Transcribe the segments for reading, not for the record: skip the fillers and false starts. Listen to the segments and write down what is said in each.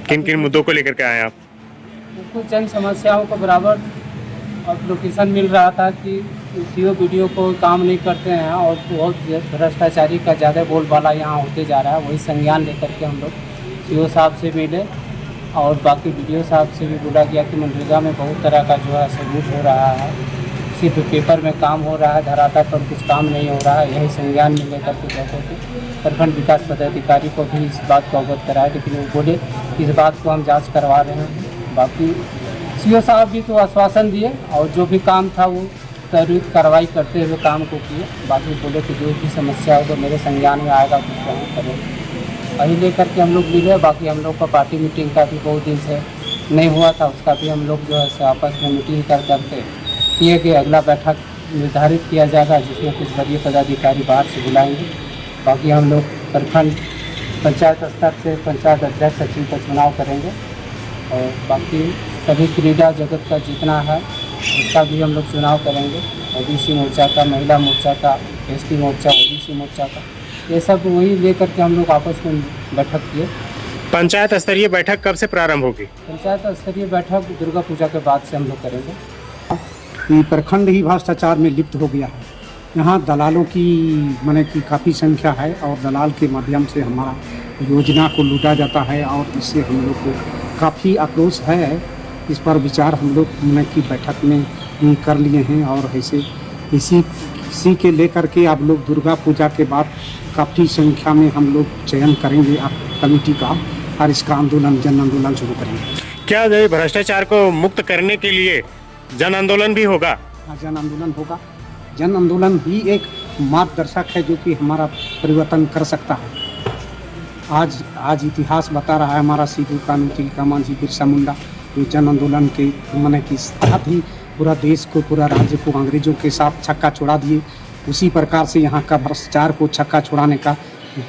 किन किन मुद्दों को लेकर के आए आप? कुछ जन समस्याओं को बराबर एप्लीकेशन मिल रहा था कि सीओ वीडियो को काम नहीं करते हैं और बहुत भ्रष्टाचारी का ज़्यादा बोलबाला यहाँ होते जा रहा है। वही संज्ञान लेकर के हम लोग सीओ साहब से मिले और बाकी वीडियो साहब से भी बोला गया कि मनरेगा में बहुत तरह का जो है सबूत हो रहा है, सिर्फ पेपर में काम हो रहा है, धरातल पर कुछ काम नहीं हो रहा है। यही संज्ञान में लेकर के गए थे। प्रखंड विकास पदाधिकारी को भी इस बात को अवगत कराया, लेकिन वो बोले इस बात को हम जांच करवा रहे हैं। बाकी सीओ साहब भी तो आश्वासन दिए और जो भी काम था वो त्वरित कार्रवाई करते हुए काम को किए। बाकी बोले कि जो भी समस्या होगा मेरे संज्ञान में आएगा कुछ वहाँ करेंगे। वही लेकर के हम लोग मिले। बाकी हम लोग का पार्टी मीटिंग का भी बहुत दिन से नहीं हुआ था, उसका भी हम लोग जो है आपस में मीटिंग कर करके किए कि अगला बैठक निर्धारित किया जाएगा, जिसमें कुछ वरीय पदाधिकारी बाहर से बुलाएंगे। बाकी हम लोग प्रखंड पंचायत स्तर से पंचायत अध्यक्ष सचिव का चुनाव करेंगे और बाकी सभी क्रीड़ा जगत का जितना है उसका भी हम लोग चुनाव करेंगे। ओबीसी मोर्चा का, महिला मोर्चा का, एसटी मोर्चा, ओबीसी मोर्चा का, ये सब वही लेकर के हम लोग आपस में बैठक किए। पंचायत स्तरीय बैठक कब से प्रारंभ होगी? पंचायत स्तरीय बैठक दुर्गा पूजा के बाद से हम लोग करेंगे। कि प्रखंड ही भ्रष्टाचार में लिप्त हो गया है। यहाँ दलालों की माने की काफ़ी संख्या है और दलाल के माध्यम से हमारा योजना को लूटा जाता है और इससे हम लोग को काफ़ी आक्रोश है। इस पर विचार हम लोग माने की बैठक में ही कर लिए हैं और ऐसे इसी के लेकर के आप लोग दुर्गा पूजा के बाद काफ़ी संख्या में हम लोग चयन करेंगे आप कमेटी का और इसका आंदोलन जन आंदोलन शुरू करेंगे। क्या जो भ्रष्टाचार को मुक्त करने के लिए जन आंदोलन भी होगा? हाँ, जन आंदोलन होगा। जन आंदोलन ही एक मार्गदर्शक है जो कि हमारा परिवर्तन कर सकता है। आज इतिहास बता रहा है हमारा सिद्धू कानू, तिलका मांझी, बिरसा मुंडा, जो जन आंदोलन के माने की साथ ही पूरा देश को, पूरा राज्य को अंग्रेजों के साथ छक्का छोड़ा दिए। उसी प्रकार से यहाँ का भ्रष्टाचार को छक्का छोड़ाने का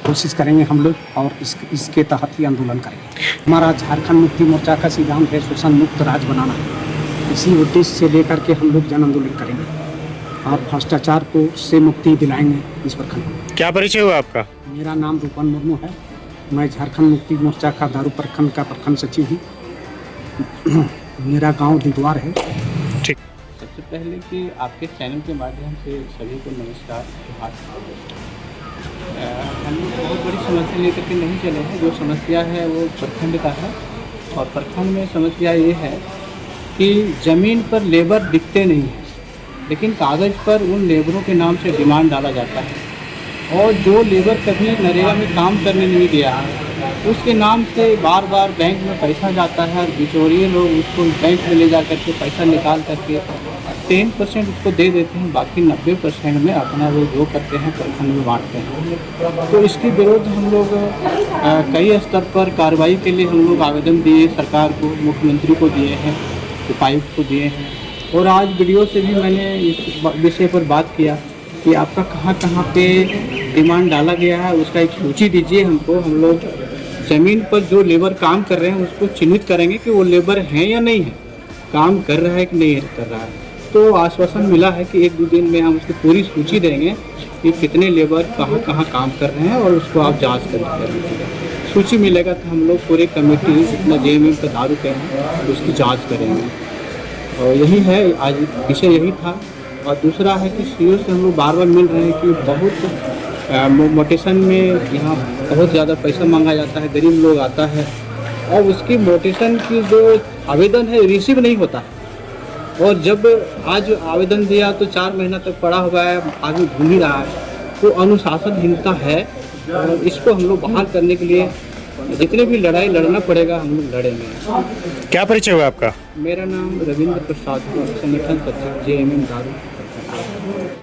कोशिश करेंगे हम लोग और इसके तहत ही आंदोलन करेंगे। हमारा झारखंड मुक्ति मोर्चा का सिद्धांत है शोषण मुक्त राज्य बनाना। इसी उद्देश्य से लेकर के हम लोग जन आंदोलन करेंगे और भ्रष्टाचार को से मुक्ति दिलाएंगे इस प्रखंड को। क्या परिचय हुआ आपका? मेरा नाम रूपन मुर्मू है। मैं झारखंड मुक्ति मोर्चा का दारू प्रखंड का प्रखंड सचिव हूँ। मेरा गांव दिद्वार है। ठीक। सबसे पहले कि आपके चैनल के माध्यम से सभी को नमस्कार। हम लोग बहुत बड़ी समस्या लेकर के नहीं चले हैं। जो समस्या है वो प्रखंड का है और प्रखंड में समस्या ये है कि ज़मीन पर लेबर दिखते नहीं हैं, लेकिन कागज़ पर उन लेबरों के नाम से डिमांड डाला जाता है और जो लेबर कभी नरेगा में काम करने नहीं गया है उसके नाम से बार बार बैंक में पैसा जाता है और बिचौलिए लोग उसको बैंक में ले जा करके पैसा निकाल करके 10% उसको दे देते हैं, बाकी 90% में अपना वो जो करते हैं प्रखंड में बांटते हैं। तो इसके विरुद्ध हम लोग कई स्तर पर कार्रवाई के लिए हम लोग आवेदन दिए सरकार को, मुख्यमंत्री को दिए हैं, उपायुक्त को दिए हैं और आज वीडियो से भी मैंने इस विषय पर बात किया कि आपका कहाँ कहाँ पे डिमांड डाला गया है उसका एक सूची दीजिए हमको। हम लोग ज़मीन पर जो लेबर काम कर रहे हैं उसको चिन्हित करेंगे कि वो लेबर हैं या नहीं है, काम कर रहा है कि नहीं कर रहा है। तो आश्वासन मिला है कि 1-2 दिन में हम उसकी पूरी सूची देंगे कि कितने लेबर कहाँ कहाँ काम कर रहे हैं और उसको आप जाँच कर लीजिएगा। सूची मिलेगा तो हम लोग पूरे कमेटी जितना JMM का दारू के हैं उसकी जांच करेंगे और यही है आज विषय यही था। और दूसरा है कि सीओ से हम लोग बार बार मिल रहे हैं कि बहुत मोटेशन में यहाँ बहुत ज़्यादा पैसा मांगा जाता है, गरीब लोग आता है और उसकी मोटेशन की जो आवेदन है रिसीव नहीं होता है और जब आज आवेदन दिया तो 4 महीना तक पड़ा हुआ है, आदमी ढूंढ ही रहा है। तो अनुशासनहीनता है और इसको हम लोग बहाल करने के लिए जितने भी लड़ाई लड़ना पड़ेगा हम लोग लड़ेंगे। क्या परिचय हुआ आपका? मेरा नाम रविंद्र प्रसाद, संगठन सचिव JMM दारू।